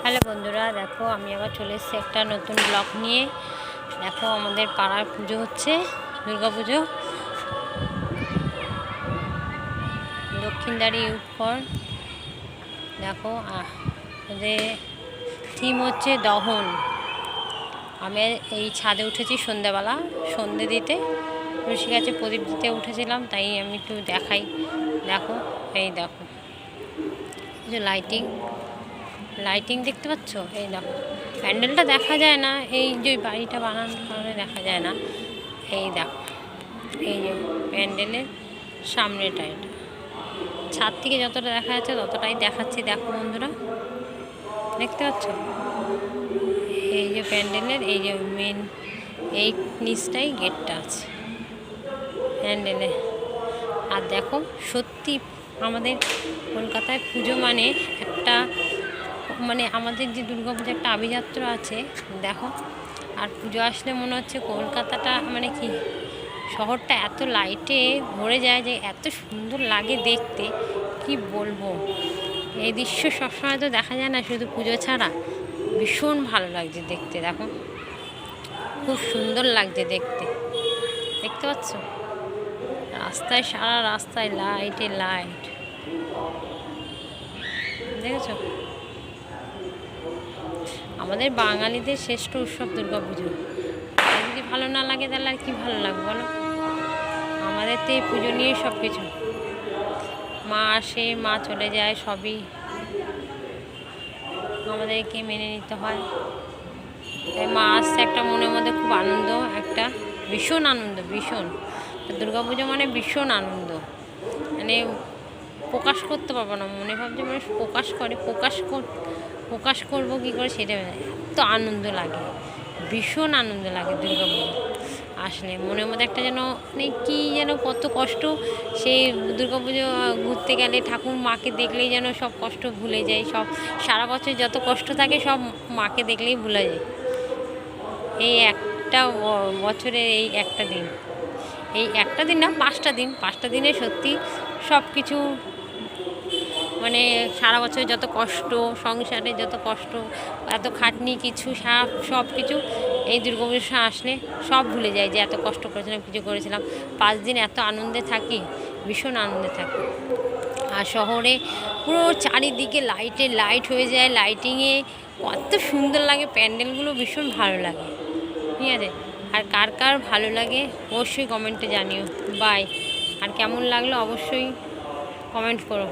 Hello বন্ধুরা, দেখো আমি আবার চলে এসেছি একটা নতুন ব্লগ নিয়ে। দেখো আমাদের পাড়ার পুজো হচ্ছে, দুর্গা পুজো, দক্ষিণদাড়ি ইউথ ফর। দেখো ওদের থিম হচ্ছে দহন। আমি এই ছাদে উঠেছি সন্ধ্যাবেলা, সন্ধে দিতে, তুলসী গাছে প্রদীপ দিতে উঠেছিলাম, তাই আমি একটু দেখাই। দেখো এই দেখো যে লাইটিং দেখতে পাচ্ছ? এই দেখো, প্যান্ডেলটা দেখা যায় না, এই যে বাড়িটা বানানোর কারণে দেখা যায় না। এই দেখো, এই যে প্যান্ডেলের সামনেটা, এটা ছাদ থেকে যতটা দেখা যাচ্ছে ততটাই দেখাচ্ছি। দেখো বন্ধুরা, দেখতে পাচ্ছ? এই যে প্যান্ডেলের এই যে মেন এই নিচটাই গেটটা আছে প্যান্ডেলে। আর দেখো, সত্যি আমাদের কলকাতায় পুজো মানে একটা, মানে আমাদের যে দুর্গা পুজো একটা আভিজাত্য আছে। দেখো, আর পুজো আসলে মনে হচ্ছে কলকাতাটা মানে কি, শহরটা এত লাইটে ভরে যায় যে এত সুন্দর লাগে দেখতে, কি বলবো। এই দৃশ্য সবসময় তো দেখা যায় না, শুধু পুজো ছাড়া। ভীষণ ভালো লাগছে দেখতে। দেখো, খুব সুন্দর লাগছে দেখতে, দেখতে পাচ্ছ? রাস্তায়, সারা রাস্তায় লাইটে লাইট, দেখেছো? আমাদের বাঙালিদের শ্রেষ্ঠ উৎসব দুর্গা পুজো। যদি ভালো না লাগে তাহলে আর কি ভালো লাগবে বলো? আমাদের তো এই পুজো নিয়ে সব কিছু। মা আসে, মা চলে যায়, সবই আমাদেরকে মেনে নিতে হয়। তাই মা আসছে, একটা মনের মধ্যে খুব আনন্দ, একটা ভীষণ আনন্দ, ভীষণ। দুর্গা পুজো মানে ভীষণ আনন্দ, মানে প্রকাশ করতে পারবো না। মনে ভাবছে মানুষ প্রকাশ করে, প্রকাশ করবো কী করে সেটা, এত আনন্দ লাগে, ভীষণ আনন্দ লাগে দুর্গা পুজো আসলে। মনের মধ্যে একটা যেন মানে কী যেন, কত কষ্ট। সেই দুর্গা পুজো ঘুরতে গেলে ঠাকুর মাকে দেখলেই যেন সব কষ্ট ভুলে যায়, সব সারা বছর যত কষ্ট থাকে সব মাকে দেখলেই ভুলে যায়। এই একটা বছরের এই একটা দিন, এই একটা দিন না, 5টা দিন, 5টা দিনে সত্যি সব কিছু, মানে সারা বছর যত কষ্ট, সংসারে যত কষ্ট, এত খাটনি, কিছু সব কিছু এই দুর্গাপুজো আসলে সব ভুলে যায়, যে এত কষ্ট করেছিলাম, কিছু করেছিলাম। 5 দিন এত আনন্দে থাকি, ভীষণ আনন্দে থাকি। আর শহরে পুরো চারিদিকে লাইটে লাইট হয়ে যায়, লাইটিংয়ে কত সুন্দর লাগে, প্যান্ডেলগুলো ভীষণ ভালো লাগে, ঠিক আছে? আর কার কার ভালো লাগে অবশ্যই কমেন্টে জানিও। বাই। আর কেমন লাগলো অবশ্যই কমেন্ট করো।